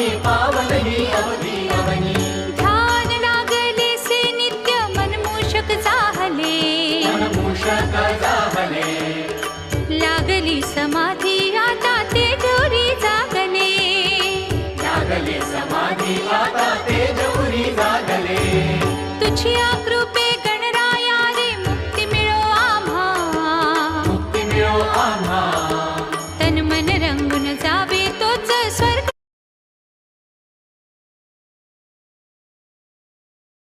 स्वामी पावलही अवधी अवनी ध्यान लागले से नित्य मनमूषक जाहले मनमूषक जाहले लागली समाधी आता तेजोरी जागले लागले समाधी आता तेजोरी जागले तुझी